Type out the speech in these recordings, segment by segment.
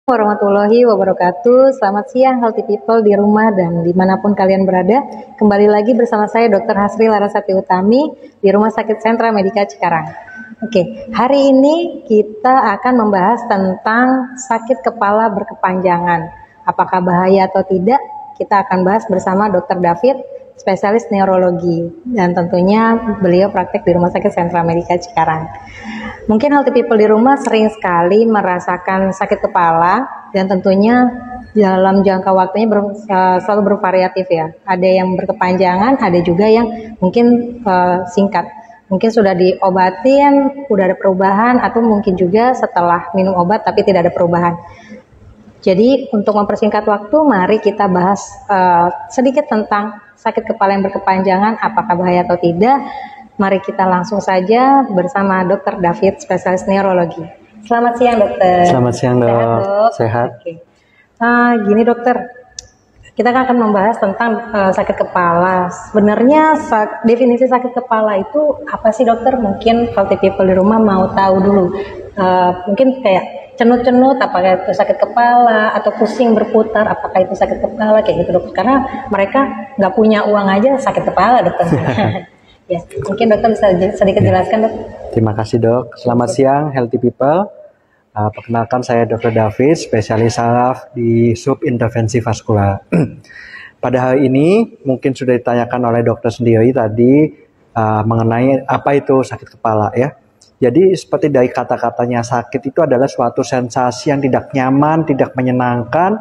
Warahmatullahi wabarakatuh. Selamat siang healthy people di rumah dan dimanapun kalian berada. Kembali lagi bersama saya Dr. Hasri Larasati Utami di Rumah Sakit Sentra Medika Cikarang. Oke, hari ini kita akan membahas tentang sakit kepala berkepanjangan. Apakah bahaya atau tidak? Kita akan bahas bersama Dr. David, spesialis neurologi, dan tentunya beliau praktek di Rumah Sakit Sentra Medika Cikarang. Mungkin healthy people di rumah sering sekali merasakan sakit kepala dan tentunya dalam jangka waktunya selalu bervariatif ya. Ada yang berkepanjangan, ada juga yang mungkin singkat. Mungkin sudah diobatin, udah ada perubahan, atau mungkin juga setelah minum obat tapi tidak ada perubahan. Jadi untuk mempersingkat waktu, mari kita bahas sedikit tentang sakit kepala yang berkepanjangan, apakah bahaya atau tidak. Mari kita langsung saja bersama Dr. David, spesialis neurologi. Selamat siang, dokter. Selamat siang, dok. Sehat, dok? Sehat. Oke. Gini, dokter. Kita akan membahas tentang sakit kepala. Sebenarnya definisi sakit kepala itu apa sih, dokter? Mungkin healthy people di rumah mau tahu dulu. Mungkin kayak cenut-cenut, apakah itu sakit kepala, atau pusing berputar, apakah itu sakit kepala, kayak gitu, dokter. Karena mereka nggak punya uang aja sakit kepala, dokter. Ya, mungkin dokter bisa sedikit jelaskan, dok. Terima kasih, dok. Selamat siang, healthy people. Perkenalkan saya Dr. David, spesialis saraf di subintervensi vaskular. Pada hari ini mungkin sudah ditanyakan oleh dokter sendiri tadi mengenai apa itu sakit kepala ya. Jadi seperti dari kata-katanya, sakit itu adalah suatu sensasi yang tidak nyaman, tidak menyenangkan,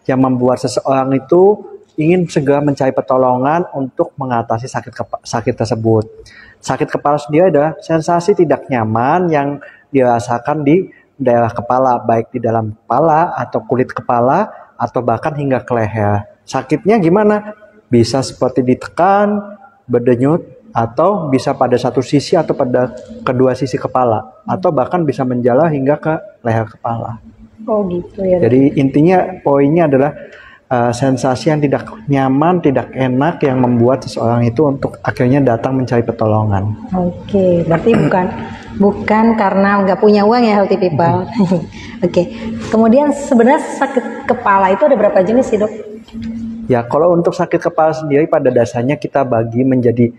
yang membuat seseorang itu ingin segera mencari pertolongan untuk mengatasi sakit tersebut. Sakit kepala sendiri adalah sensasi tidak nyaman yang dirasakan di daerah kepala, baik di dalam kepala atau kulit kepala atau bahkan hingga ke leher. Sakitnya gimana? Bisa seperti ditekan, berdenyut, atau bisa pada satu sisi atau pada kedua sisi kepala, atau bahkan bisa menjalar hingga ke leher kepala. Oh gitu ya. Jadi intinya poinnya adalah sensasi yang tidak nyaman, tidak enak yang membuat seseorang itu untuk akhirnya datang mencari pertolongan. Oke, berarti bukan karena nggak punya uang ya, healthy people. Oke, kemudian sebenarnya sakit kepala itu ada berapa jenis sih, dok? Ya, kalau untuk sakit kepala sendiri pada dasarnya kita bagi menjadi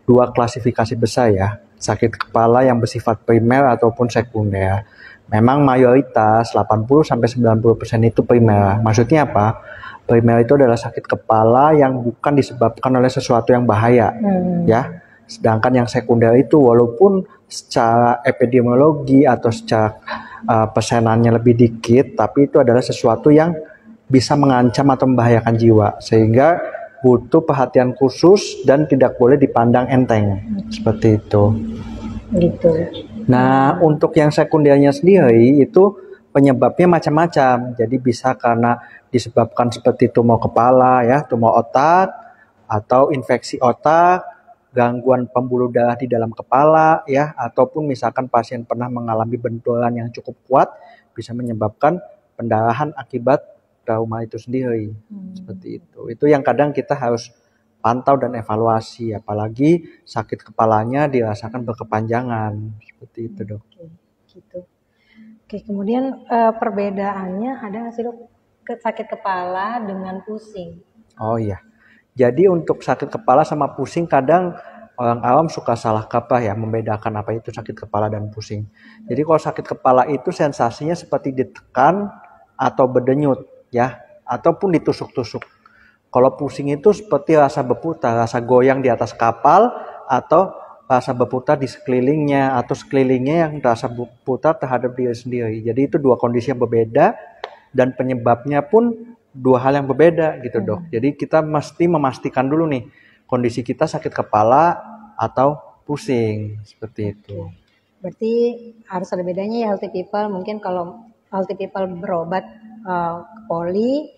dua klasifikasi besar ya. Sakit kepala yang bersifat primer ataupun sekunder. Memang mayoritas 80-90% itu primer. Maksudnya apa? Primer itu adalah sakit kepala yang bukan disebabkan oleh sesuatu yang bahaya, ya. Sedangkan yang sekunder itu walaupun secara epidemiologi atau secara persenannya lebih dikit, tapi itu adalah sesuatu yang bisa mengancam atau membahayakan jiwa, sehingga butuh perhatian khusus dan tidak boleh dipandang enteng, seperti itu. Gitu. Nah, untuk yang sekundernya sendiri itu penyebabnya macam-macam. Jadi bisa karena disebabkan seperti tumor kepala ya, tumor otak, atau infeksi otak, gangguan pembuluh darah di dalam kepala ya, ataupun misalkan pasien pernah mengalami benturan yang cukup kuat bisa menyebabkan pendarahan akibat trauma itu sendiri. Seperti itu. Itu yang kadang kita harus pantau dan evaluasi, apalagi sakit kepalanya dirasakan berkepanjangan. Seperti itu, dok. Gitu. Oke, kemudian perbedaannya ada nggak sih, dok? Sakit kepala dengan pusing. Oh iya. Jadi untuk sakit kepala sama pusing kadang orang awam suka salah kaprah ya membedakan apa itu sakit kepala dan pusing. Jadi kalau sakit kepala itu sensasinya seperti ditekan atau berdenyut ya, ataupun ditusuk-tusuk. Kalau pusing itu seperti rasa berputar, rasa goyang di atas kapal atau rasa berputar di sekelilingnya atau sekelilingnya yang rasa berputar terhadap diri sendiri. Jadi itu dua kondisi yang berbeda dan penyebabnya pun dua hal yang berbeda gitu, dok. Jadi kita mesti memastikan dulu nih kondisi kita sakit kepala atau pusing, seperti itu. Berarti harus ada bedanya ya, healthy people. Mungkin kalau healthy people berobat ke poli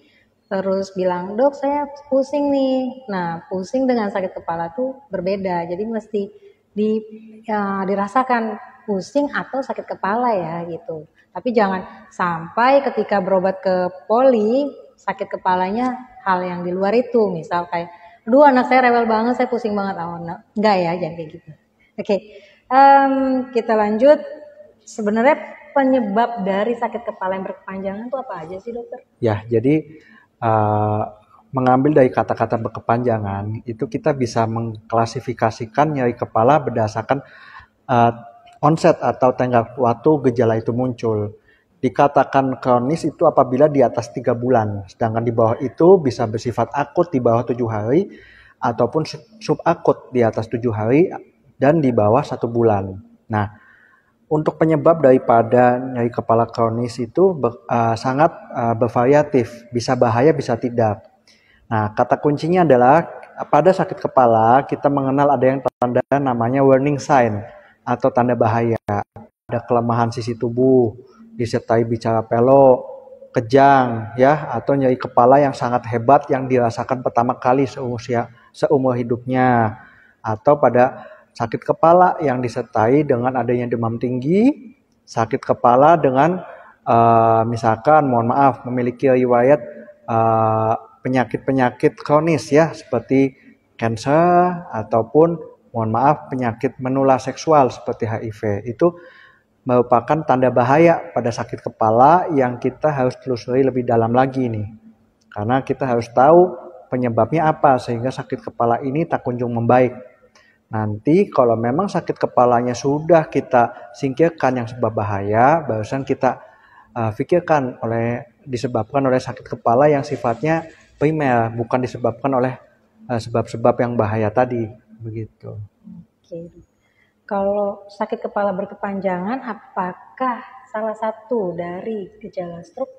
terus bilang, dok saya pusing nih. Nah, pusing dengan sakit kepala tuh berbeda. Jadi mesti dirasakan pusing atau sakit kepala ya gitu. Tapi jangan sampai ketika berobat ke poli sakit kepalanya hal yang di luar itu. Misal kayak, aduh anak saya rewel banget, saya pusing banget. Oh, no. Enggak ya, jangan kayak gitu. Oke, kita lanjut. Sebenarnya penyebab dari sakit kepala yang berkepanjangan itu apa aja sih dokter? Ya, jadi mengambil dari kata-kata berkepanjangan itu kita bisa mengklasifikasikan nyeri kepala berdasarkan onset atau tenggat waktu gejala itu muncul. Dikatakan kronis itu apabila di atas 3 bulan, sedangkan di bawah itu bisa bersifat akut di bawah 7 hari, ataupun subakut di atas 7 hari, dan di bawah 1 bulan. Nah, untuk penyebab daripada nyeri kepala kronis itu sangat bervariatif, bisa bahaya, bisa tidak. Nah, kata kuncinya adalah pada sakit kepala kita mengenal ada yang tanda namanya warning sign atau tanda bahaya. Ada kelemahan sisi tubuh, disertai bicara pelok, kejang, ya, atau nyeri kepala yang sangat hebat yang dirasakan pertama kali seumur hidupnya, atau pada sakit kepala yang disertai dengan adanya demam tinggi, sakit kepala dengan misalkan, mohon maaf, memiliki riwayat penyakit-penyakit kronis ya, seperti kanker ataupun mohon maaf penyakit menular seksual seperti HIV. Itu merupakan tanda bahaya pada sakit kepala yang kita harus telusuri lebih dalam lagi nih. Karena kita harus tahu penyebabnya apa sehingga sakit kepala ini tak kunjung membaik. Nanti kalau memang sakit kepalanya sudah kita singkirkan yang sebab bahaya, barusan kita pikirkan disebabkan oleh sakit kepala yang sifatnya primer, bukan disebabkan oleh sebab-sebab yang bahaya tadi, begitu. Oke. Kalau sakit kepala berkepanjangan, apakah salah satu dari gejala stroke?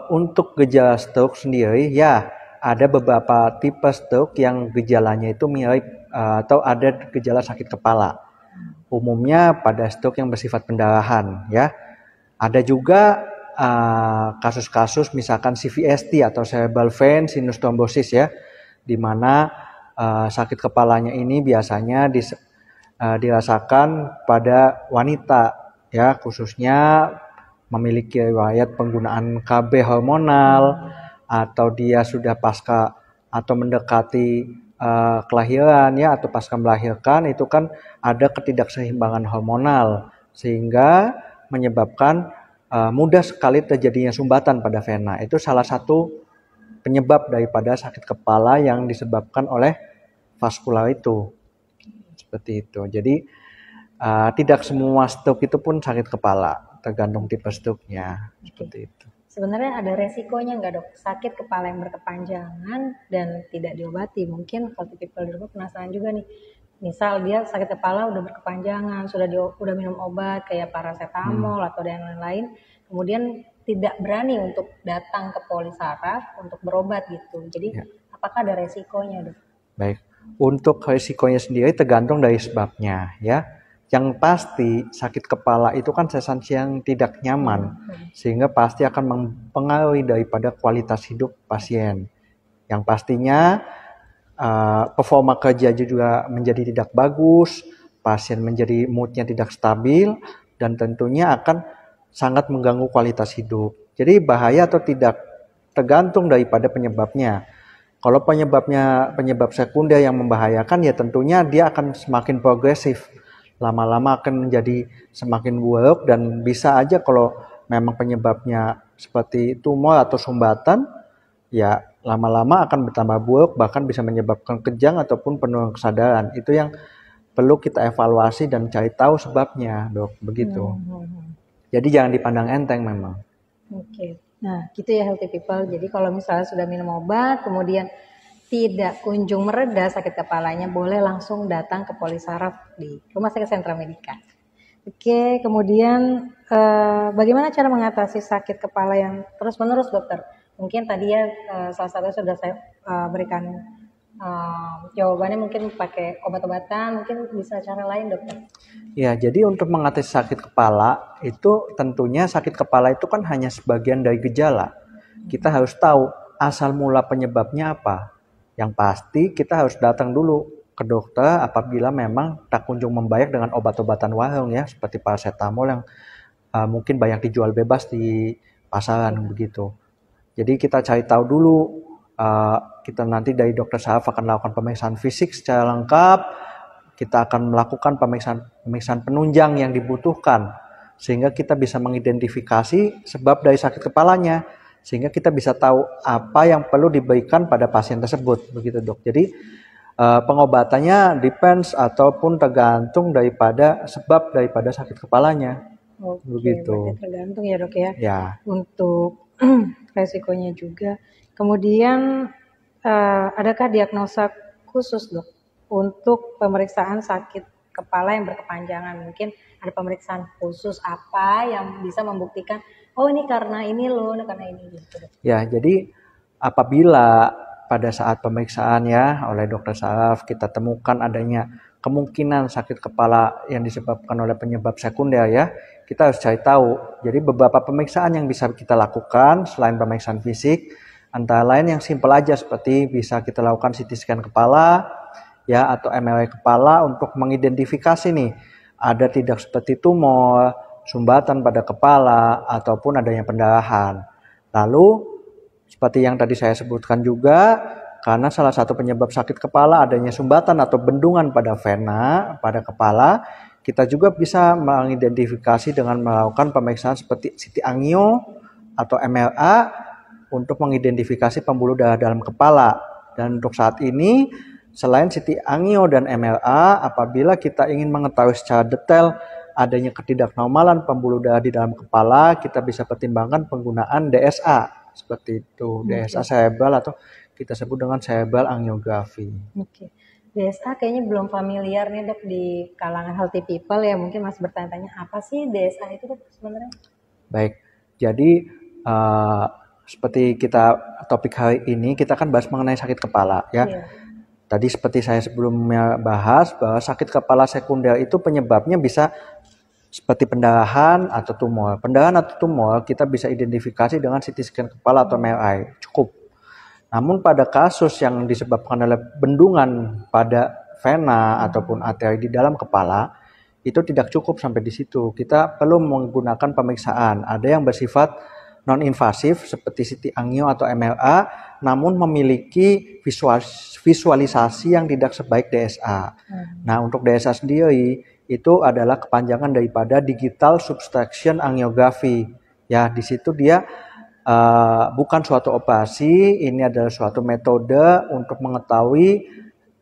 Untuk gejala stroke sendiri, ya ada beberapa tipe stroke yang gejalanya itu mirip atau ada gejala sakit kepala. Umumnya pada stroke yang bersifat pendarahan, ya. Ada juga kasus-kasus misalkan CVST atau cerebral vein sinus thrombosis ya, di mana sakit kepalanya ini biasanya dirasakan pada wanita ya, khususnya memiliki riwayat penggunaan KB hormonal atau dia sudah pasca atau mendekati kelahiran ya, atau pasca melahirkan, itu kan ada ketidakseimbangan hormonal sehingga menyebabkan mudah sekali terjadinya sumbatan pada vena. Itu salah satu penyebab daripada sakit kepala yang disebabkan oleh vaskular itu. Seperti itu. Jadi tidak semua stroke itu pun sakit kepala, tergantung tipe stroke-nya. Seperti itu. Sebenarnya ada resikonya nggak dok, sakit kepala yang berkepanjangan dan tidak diobati? Mungkin healthy people di rumah penasaran juga nih. Misal dia sakit kepala udah berkepanjangan, udah minum obat kayak paracetamol atau dan lain-lain, kemudian tidak berani untuk datang ke polisaraf untuk berobat gitu. Jadi apakah ada resikonya dok? Baik, untuk resikonya sendiri tergantung dari sebabnya ya. Yang pasti sakit kepala itu kan sensasi yang tidak nyaman, sehingga pasti akan mempengaruhi daripada kualitas hidup pasien. Yang pastinya performa kerja juga menjadi tidak bagus, pasien menjadi moodnya tidak stabil, dan tentunya akan sangat mengganggu kualitas hidup. Jadi bahaya atau tidak tergantung daripada penyebabnya. Kalau penyebab sekunder yang membahayakan, ya tentunya dia akan semakin progresif. Lama-lama akan menjadi semakin buruk, dan bisa aja kalau memang penyebabnya seperti tumor atau sumbatan, ya lama-lama akan bertambah buruk, bahkan bisa menyebabkan kejang ataupun penurunan kesadaran. Itu yang perlu kita evaluasi dan cari tahu sebabnya, dok. Begitu. Jadi jangan dipandang enteng memang. Oke. Nah, gitu ya healthy people. Jadi kalau misalnya sudah minum obat, kemudian tidak kunjung mereda sakit kepalanya, boleh langsung datang ke polisaraf di Rumah Sakit Sentra Medika. Oke, kemudian bagaimana cara mengatasi sakit kepala yang terus-menerus, dokter? Mungkin tadi ya salah satu sudah saya berikan jawabannya, mungkin pakai obat-obatan, mungkin bisa cara lain, dokter? Ya, jadi untuk mengatasi sakit kepala itu tentunya sakit kepala itu kan hanya sebagian dari gejala. Kita harus tahu asal mula penyebabnya apa. Yang pasti kita harus datang dulu ke dokter apabila memang tak kunjung membaik dengan obat-obatan warung ya, seperti paracetamol yang mungkin banyak dijual bebas di pasaran begitu. Jadi kita cari tahu dulu, kita nanti dari dokter saraf akan melakukan pemeriksaan fisik secara lengkap, kita akan melakukan pemeriksaan penunjang yang dibutuhkan sehingga kita bisa mengidentifikasi sebab dari sakit kepalanya, sehingga kita bisa tahu apa yang perlu diberikan pada pasien tersebut, begitu dok. Jadi pengobatannya depends ataupun tergantung daripada sebab daripada sakit kepalanya. Oke, Begitu. berarti tergantung ya dok ya. Ya. Untuk resikonya juga. Kemudian adakah diagnosa khusus dok untuk pemeriksaan sakit kepala yang berkepanjangan? Mungkin ada pemeriksaan khusus apa yang bisa membuktikan, oh ini karena ini loh, karena ini gitu dok. Ya, jadi apabila pada saat pemeriksaan ya oleh dokter saraf kita temukan adanya kemungkinan sakit kepala yang disebabkan oleh penyebab sekunder ya, kita harus cari tahu. Jadi beberapa pemeriksaan yang bisa kita lakukan selain pemeriksaan fisik, antara lain yang simpel aja seperti bisa kita lakukan CT scan kepala ya atau MRI kepala untuk mengidentifikasi nih ada tidak seperti tumor, sumbatan pada kepala ataupun adanya pendarahan. Lalu seperti yang tadi saya sebutkan juga, karena salah satu penyebab sakit kepala adanya sumbatan atau bendungan pada vena, pada kepala, kita juga bisa mengidentifikasi dengan melakukan pemeriksaan seperti CT angio atau MRA untuk mengidentifikasi pembuluh darah dalam kepala. Dan untuk saat ini, selain CT angio dan MRA, apabila kita ingin mengetahui secara detail adanya ketidaknormalan pembuluh darah di dalam kepala, kita bisa pertimbangkan penggunaan DSA. Seperti itu, DSA cerebral atau kita sebut dengan cerebral angiografi. Oke. DSA kayaknya belum familiar nih dok di kalangan healthy people ya, mungkin masih bertanya-tanya apa sih DSA itu dok sebenarnya? Baik, jadi seperti kita topik hari ini kita kan bahas mengenai sakit kepala ya. Iya. Tadi seperti saya sebelumnya bahas bahwa sakit kepala sekunder itu penyebabnya bisa seperti pendarahan atau tumor. Pendarahan atau tumor kita bisa identifikasi dengan CT scan kepala atau MRI, cukup. Namun pada kasus yang disebabkan oleh bendungan pada vena ataupun arteri di dalam kepala, itu tidak cukup sampai di situ. Kita perlu menggunakan pemeriksaan. Ada yang bersifat non-invasif seperti CT angio atau MRA, namun memiliki visualisasi yang tidak sebaik DSA. Nah, untuk DSA sendiri itu adalah kepanjangan daripada digital subtraction angiography. Ya, di situ dia bukan suatu operasi, ini adalah suatu metode untuk mengetahui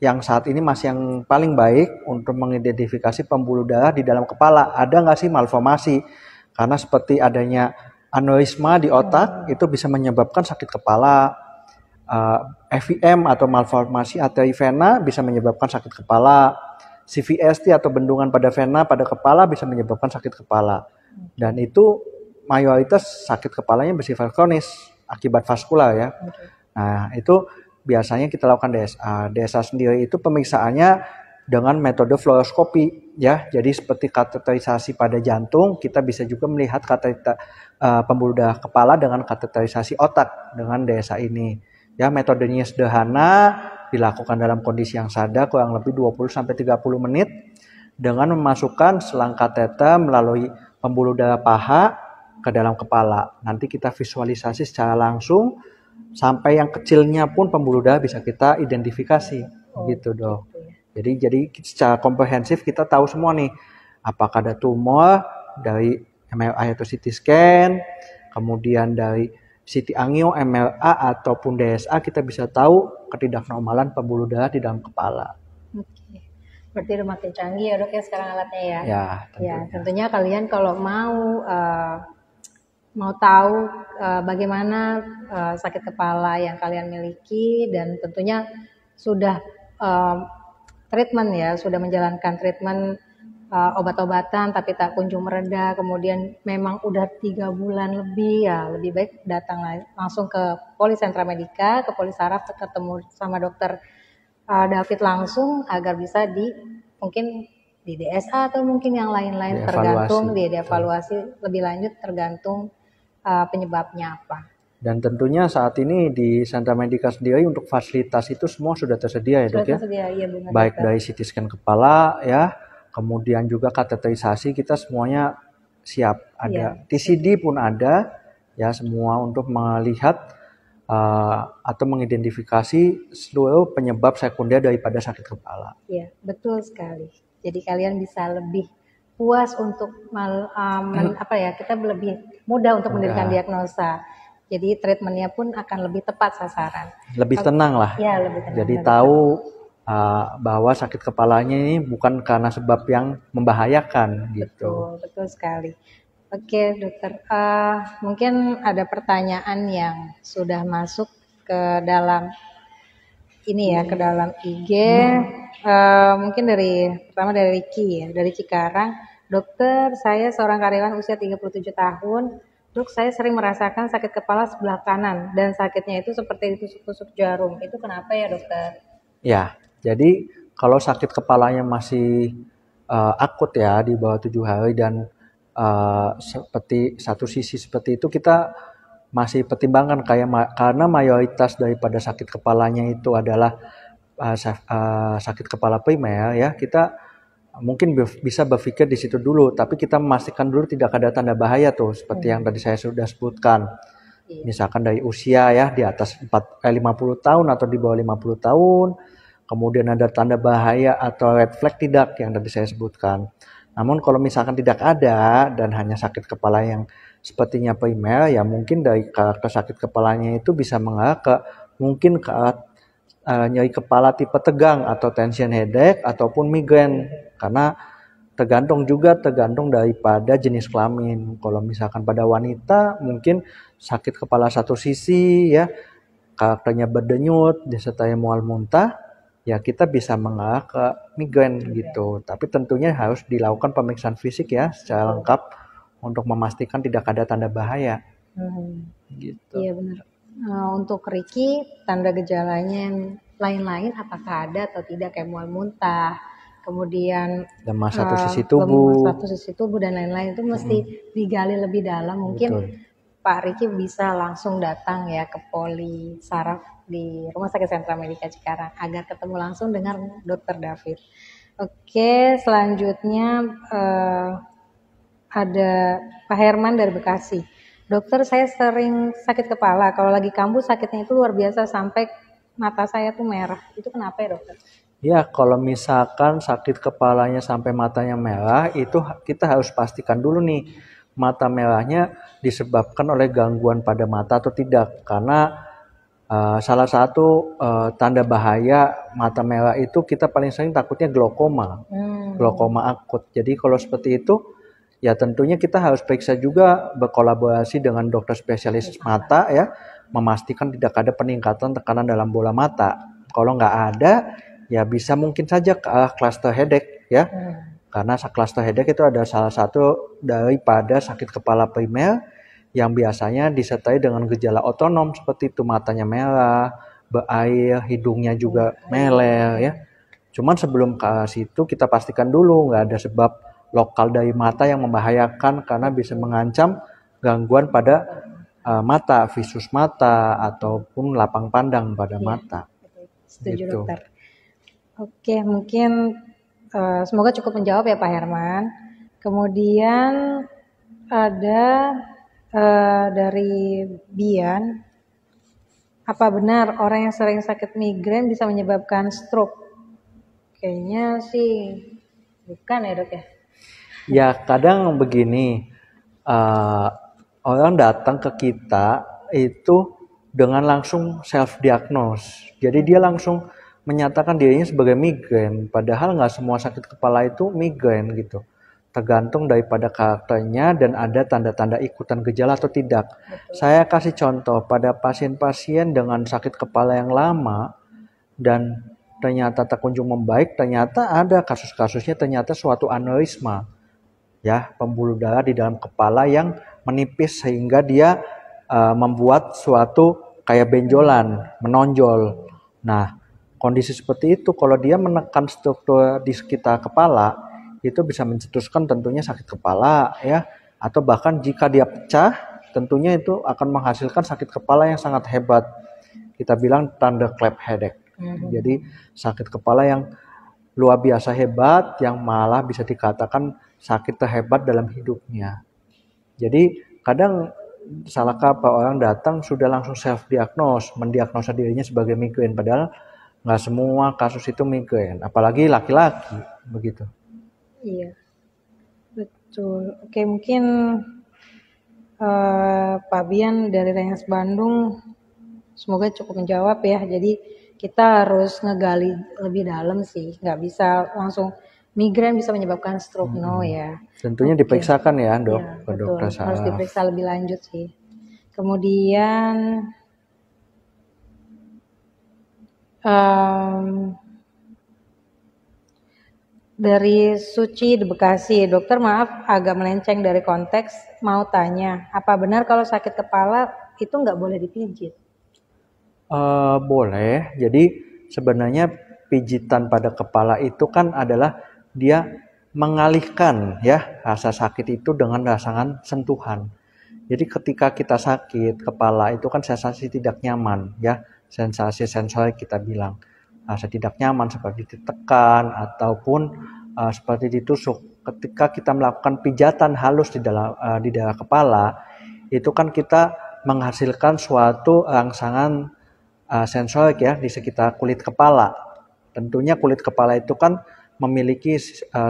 yang saat ini masih yang paling baik untuk mengidentifikasi pembuluh darah di dalam kepala. Ada nggak sih malformasi? Karena seperti adanya aneurisma di otak itu bisa menyebabkan sakit kepala. FVM atau malformasi arteri vena bisa menyebabkan sakit kepala. CVST atau bendungan pada vena pada kepala bisa menyebabkan sakit kepala. Dan itu mayoritas sakit kepalanya bersifat kronis akibat vaskular ya. Nah, itu biasanya kita lakukan DSA. DSA sendiri itu pemeriksaannya dengan metode fluoroskopi ya. Jadi seperti kateterisasi pada jantung, kita bisa juga melihat pembuluh darah kepala dengan kateterisasi otak dengan DSA ini. Ya, metodenya sederhana, dilakukan dalam kondisi yang sadar kurang lebih 20-30 menit dengan memasukkan selang kateter melalui pembuluh darah paha ke dalam kepala. Nanti kita visualisasi secara langsung sampai yang kecilnya pun pembuluh darah bisa kita identifikasi. Gitu dok. Jadi secara komprehensif kita tahu semua nih apakah ada tumor dari MRI atau CT scan, kemudian dari CT angio, MRA ataupun DSA kita bisa tahu ketidaknormalan pembuluh darah di dalam kepala. Oke. Berarti udah makin canggih ya dok ya sekarang alatnya ya. Ya, tentunya kalian kalau mau tahu bagaimana sakit kepala yang kalian miliki dan tentunya sudah treatment ya, sudah menjalankan treatment obat-obatan tapi tak kunjung mereda, kemudian memang udah 3 bulan lebih ya, lebih baik datang langsung ke Polisentra Medica, ke Polisaraf, ketemu sama dokter David langsung agar bisa mungkin di DSA atau mungkin yang lain-lain, tergantung dievaluasi lebih lanjut tergantung penyebabnya apa. Dan tentunya saat ini di Sentra Medica sendiri untuk fasilitas itu semua sudah tersedia ya dok ya? Tersedia, iya benar. Baik dari CT scan kepala ya, kemudian juga kateterisasi kita semuanya siap. Ada TCD pun ada ya, semua untuk melihat atau mengidentifikasi seluruh penyebab sekunder daripada sakit kepala. Iya, betul sekali. Jadi kalian bisa lebih puas untuk apa ya, kita lebih mudah untuk mendirikan Mudah. diagnosa. Jadi treatmentnya pun akan lebih tepat sasaran. Lebih tenang lah. Ya, lebih tenang. Jadi lebih tahu bahwa sakit kepalanya ini bukan karena sebab yang membahayakan gitu. Betul sekali. Oke, dokter. Mungkin ada pertanyaan yang sudah masuk ke dalam ini ya, ke dalam IG. Mungkin pertama dari Ricky ya, dari Cikarang. Dokter, saya seorang karyawan usia 37 tahun. Dok, saya sering merasakan sakit kepala sebelah kanan dan sakitnya itu seperti ditusuk-tusuk jarum. Itu kenapa ya, dokter? Ya, jadi kalau sakit kepalanya masih akut ya di bawah 7 hari dan seperti satu sisi seperti itu, kita masih pertimbangkan karena mayoritas daripada sakit kepalanya itu adalah sakit kepala primer ya, kita mungkin bisa berpikir di situ dulu, tapi kita memastikan dulu tidak ada tanda bahaya tuh seperti yang tadi saya sudah sebutkan. Misalkan dari usia ya di atas 50 tahun atau di bawah 50 tahun, kemudian ada tanda bahaya atau red flag tidak yang tadi saya sebutkan. Namun kalau misalkan tidak ada dan hanya sakit kepala yang sepertinya primer, ya mungkin dari karakter sakit kepalanya itu bisa mengarah ke mungkin ke nyeri kepala tipe tegang atau tension headache ataupun migrain, karena tergantung daripada jenis kelamin. Kalau misalkan pada wanita mungkin sakit kepala satu sisi ya, karakternya berdenyut disertai mual muntah, ya kita bisa mengarah ke migrain gitu. Tapi tentunya harus dilakukan pemeriksaan fisik ya secara lengkap untuk memastikan tidak ada tanda bahaya. Gitu. Iya benar. Untuk Ricky, tanda gejalanya yang lain-lain apakah ada atau tidak, kayak mual muntah, kemudian Lemas satu sisi tubuh, lemas satu sisi tubuh dan lain-lain, itu mesti digali lebih dalam. Mungkin Pak Ricky bisa langsung datang ya ke Poli Saraf di Rumah Sakit Sentra Medika Cikarang agar ketemu langsung dengan Dokter David. Oke, selanjutnya ada Pak Herman dari Bekasi. Dokter, saya sering sakit kepala. Kalau lagi kambuh sakitnya itu luar biasa sampai mata saya tuh merah. Itu kenapa ya, dokter? Ya, kalau misalkan sakit kepalanya sampai matanya merah, itu kita harus pastikan dulu nih, mata merahnya disebabkan oleh gangguan pada mata atau tidak. Karena salah satu tanda bahaya mata merah itu kita paling sering takutnya glaukoma, glaukoma akut. Jadi kalau seperti itu, ya tentunya kita harus periksa juga, berkolaborasi dengan dokter spesialis mata ya, memastikan tidak ada peningkatan tekanan dalam bola mata. Kalau nggak ada, ya bisa mungkin saja ke arah cluster headache ya. Karena cluster headache itu ada salah satu daripada sakit kepala primer yang biasanya disertai dengan gejala otonom seperti itu, matanya merah, berair, hidungnya juga meler ya. Cuman sebelum ke situ kita pastikan dulu nggak ada sebab lokal dari mata yang membahayakan, karena bisa mengancam gangguan pada mata, visus mata ataupun lapang pandang pada mata. Setuju gitu, dokter. Oke, mungkin semoga cukup menjawab ya Pak Herman. Kemudian ada dari Bian, apa benar orang yang sering sakit migrain bisa menyebabkan stroke? Kayaknya sih bukan ya, dok ya? Ya kadang begini, orang datang ke kita itu dengan langsung self-diagnose. Jadi dia langsung menyatakan dirinya sebagai migrain, padahal nggak semua sakit kepala itu migrain gitu. Tergantung daripada karakternya dan ada tanda-tanda ikutan gejala atau tidak. Betul. Saya kasih contoh pada pasien-pasien dengan sakit kepala yang lama dan ternyata tak kunjung membaik, ternyata ada kasus-kasusnya ternyata suatu aneurisma. Ya, pembuluh darah di dalam kepala yang menipis sehingga dia membuat suatu kayak benjolan, menonjol. Nah, kondisi seperti itu kalau dia menekan struktur di sekitar kepala, itu bisa mencetuskan tentunya sakit kepala ya, atau bahkan jika dia pecah, tentunya itu akan menghasilkan sakit kepala yang sangat hebat. Kita bilang thunderclap headache. Jadi sakit kepala yang luar biasa hebat, yang malah bisa dikatakan sakit terhebat dalam hidupnya. Jadi kadang salah kaprah orang datang sudah langsung self-diagnose, mendiagnosa dirinya sebagai migrain, padahal nggak semua kasus itu migrain, apalagi laki-laki begitu. Iya. Betul. Oke, mungkin Pak Bian dari Rengas Bandung semoga cukup menjawab ya. Jadi kita harus ngegali lebih dalam sih, nggak bisa langsung migrain bisa menyebabkan stroke, no ya. Tentunya Oke. diperiksakan ya dok, Iya, ke betul. dokter Harus saraf. diperiksa lebih lanjut sih. Kemudian dari Suci di Bekasi, dokter maaf agak melenceng dari konteks, mau tanya, apa benar kalau sakit kepala itu nggak boleh dipijit? Boleh. Jadi sebenarnya pijitan pada kepala itu kan adalah dia mengalihkan ya rasa sakit itu dengan rasakan sentuhan. Jadi ketika kita sakit kepala itu kan sensasi tidak nyaman ya, sensasi sensori kita bilang rasa tidak nyaman seperti ditekan ataupun seperti ditusuk. Ketika kita melakukan pijatan halus di daerah kepala, itu kan kita menghasilkan suatu rangsangan sensorik ya di sekitar kulit kepala. Tentunya kulit kepala itu kan memiliki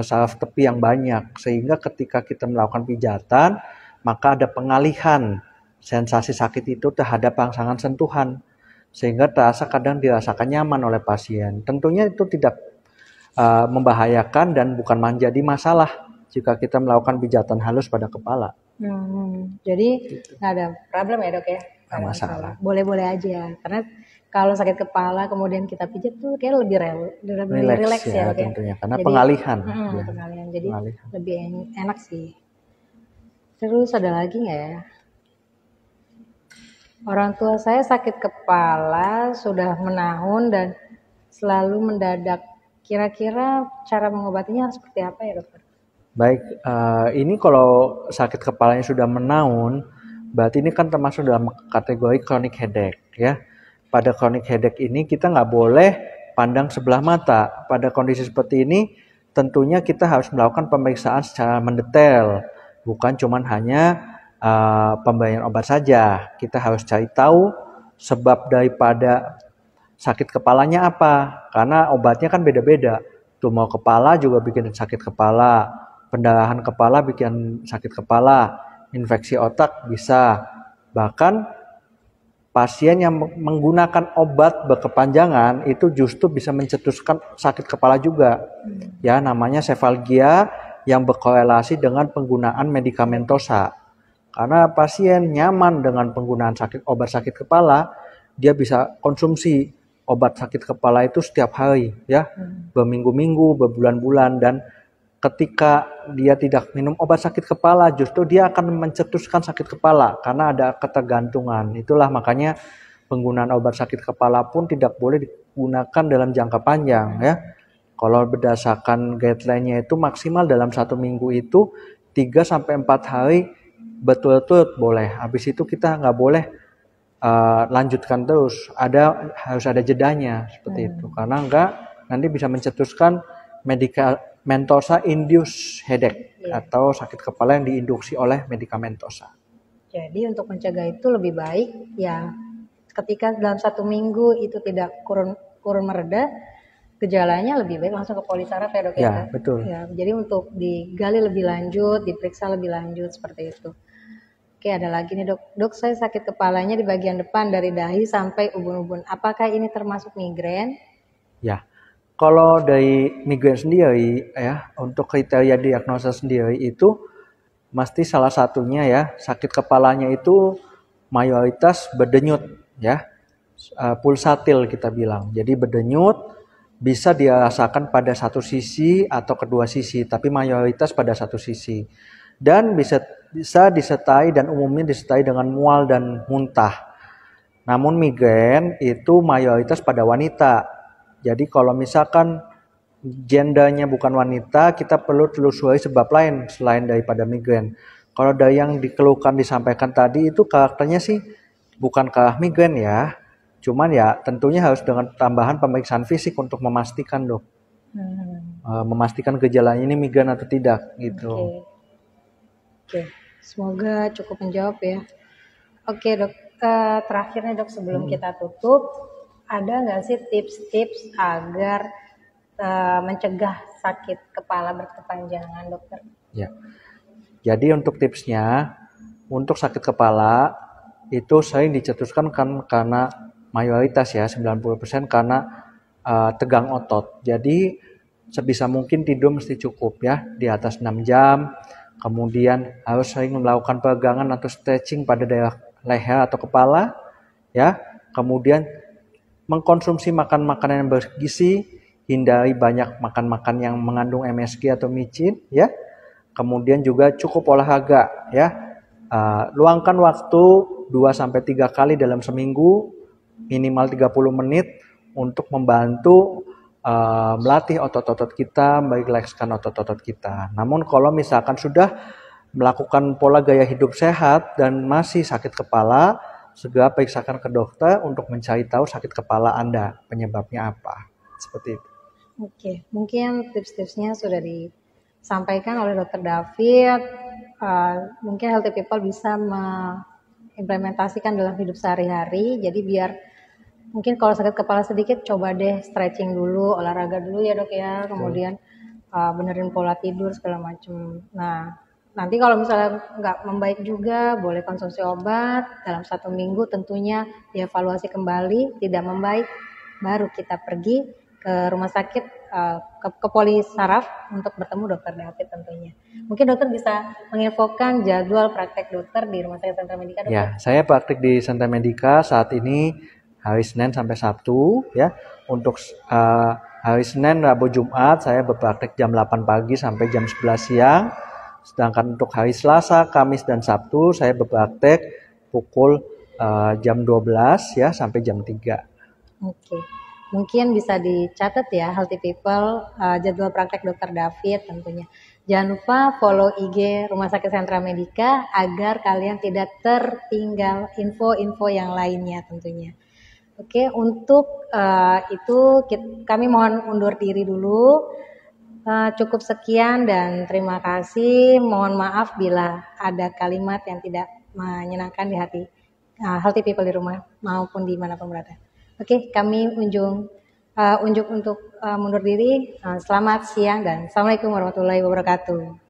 saraf tepi yang banyak, sehingga ketika kita melakukan pijatan, maka ada pengalihan sensasi sakit itu terhadap rangsangan sentuhan, sehingga terasa kadang dirasakan nyaman oleh pasien. Tentunya itu tidak membahayakan dan bukan menjadi masalah jika kita melakukan pijatan halus pada kepala. Jadi nggak ada problem ya dok ya? Nggak masalah. Boleh-boleh aja. Karena kalau sakit kepala kemudian kita pijat tuh kayak lebih relax ya dok ya? Tentunya karena jadi, pengalihan. Pengalihan. Jadi lebih enak sih. Terus ada lagi nggak ya? Orang tua saya sakit kepala sudah menahun dan selalu mendadak. Kira-kira cara mengobatinya harus seperti apa ya dokter? Baik, ini kalau sakit kepalanya sudah menahun, berarti ini kan termasuk dalam kategori chronic headache ya. Pada chronic headache ini kita nggak boleh pandang sebelah mata. Pada kondisi seperti ini tentunya kita harus melakukan pemeriksaan secara mendetail, bukan cuma hanya pemberian obat saja. Kita harus cari tahu sebab daripada sakit kepalanya apa, karena obatnya kan beda-beda. Tumor kepala juga bikin sakit kepala, pendarahan kepala bikin sakit kepala, infeksi otak bisa. Bahkan pasien yang menggunakan obat berkepanjangan itu justru bisa mencetuskan sakit kepala juga. Ya, namanya sefalgia yang berkorelasi dengan penggunaan medikamentosa. Karena pasien nyaman dengan penggunaan obat sakit kepala, dia bisa konsumsi obat sakit kepala itu setiap hari ya, berminggu-minggu, berbulan-bulan, dan ketika dia tidak minum obat sakit kepala justru dia akan mencetuskan sakit kepala karena ada ketergantungan. Itulah makanya penggunaan obat sakit kepala pun tidak boleh digunakan dalam jangka panjang ya. Kalau berdasarkan guideline-nya itu maksimal dalam 1 minggu itu 3-4 hari betul-betul boleh. Habis itu kita nggak boleh lanjutkan terus, harus ada jedanya seperti itu, karena enggak nanti bisa mencetuskan medikamentosa induced headache atau sakit kepala yang diinduksi oleh medikamentosa. Jadi untuk mencegah itu lebih baik ya ketika dalam 1 minggu itu tidak kurun mereda gejalanya, lebih baik langsung ke polisaraf ya dok ya. Betul. Ya, jadi untuk digali lebih lanjut, diperiksa lebih lanjut seperti itu. Oke, ada lagi nih dok. Dok, saya sakit kepalanya di bagian depan dari dahi sampai ubun-ubun. Apakah ini termasuk migrain? Ya, kalau dari migrain sendiri ya, untuk kriteria diagnosa sendiri itu mesti salah satunya ya, sakit kepalanya itu mayoritas berdenyut ya, pulsatil kita bilang. Jadi berdenyut bisa dirasakan pada satu sisi atau kedua sisi, tapi mayoritas pada satu sisi. Dan bisa disertai dan umumnya disertai dengan mual dan muntah. Namun migrain itu mayoritas pada wanita. Jadi kalau misalkan gendernya bukan wanita, kita perlu telusuri sebab lain selain daripada migrain. Kalau dari yang dikeluhkan disampaikan tadi itu karakternya sih bukan ke arah migrain ya. Cuman ya tentunya harus dengan tambahan pemeriksaan fisik untuk memastikan dok. Memastikan gejalanya ini migrain atau tidak gitu. Oke. Semoga cukup menjawab ya. Oke dok, terakhirnya dok sebelum kita tutup, ada nggak sih tips-tips agar mencegah sakit kepala berkepanjangan dokter? Ya, Jadi untuk tipsnya, untuk sakit kepala itu sering dicetuskan kan karena mayoritas ya 90% karena tegang otot. Jadi sebisa mungkin tidur mesti cukup ya di atas 6 jam. Kemudian harus sering melakukan peregangan atau stretching pada daerah leher atau kepala ya. Kemudian mengkonsumsi makan-makanan yang bergizi, hindari banyak makan-makan yang mengandung MSG atau micin ya. Kemudian juga cukup olahraga ya. Luangkan waktu 2-3 kali dalam seminggu minimal 30 menit untuk membantu melatih otot-otot kita, merilekskan otot-otot kita. Namun kalau misalkan sudah melakukan pola gaya hidup sehat dan masih sakit kepala, segera periksakan ke dokter untuk mencari tahu sakit kepala Anda, penyebabnya apa. Seperti itu. Oke, mungkin tips-tipsnya sudah disampaikan oleh Dr. David. Mungkin Healthy People bisa mengimplementasikan dalam hidup sehari-hari. Jadi biar mungkin kalau sakit kepala sedikit, coba deh stretching dulu, olahraga dulu ya dok ya. Kemudian benerin pola tidur segala macam. Nah, nanti kalau misalnya nggak membaik juga, boleh konsumsi obat dalam 1 minggu. Tentunya dievaluasi kembali, tidak membaik, baru kita pergi ke rumah sakit, ke Polisaraf untuk bertemu Dokter David tentunya. Mungkin dokter bisa menginfokan jadwal praktek dokter di Rumah Sakit Sentra Medika, dokter? Ya, saya praktek di Sentra Medika saat ini hari Senin sampai Sabtu ya. Untuk hari Senin, Rabu, Jumat saya berpraktek jam 8 pagi sampai jam 11 siang. Sedangkan untuk hari Selasa, Kamis, dan Sabtu saya berpraktek pukul jam 12 ya sampai jam 3. Oke. Mungkin bisa dicatat ya Healthy People, jadwal praktek Dokter David tentunya. Jangan lupa follow IG Rumah Sakit Sentra Medika agar kalian tidak tertinggal info-info yang lainnya tentunya. Oke, untuk itu kami mohon undur diri dulu. Cukup sekian dan terima kasih. Mohon maaf bila ada kalimat yang tidak menyenangkan di hati Healthy People di rumah maupun di manapun berada. Oke, kami unjuk untuk mundur diri. Selamat siang dan Assalamualaikum warahmatullahi wabarakatuh.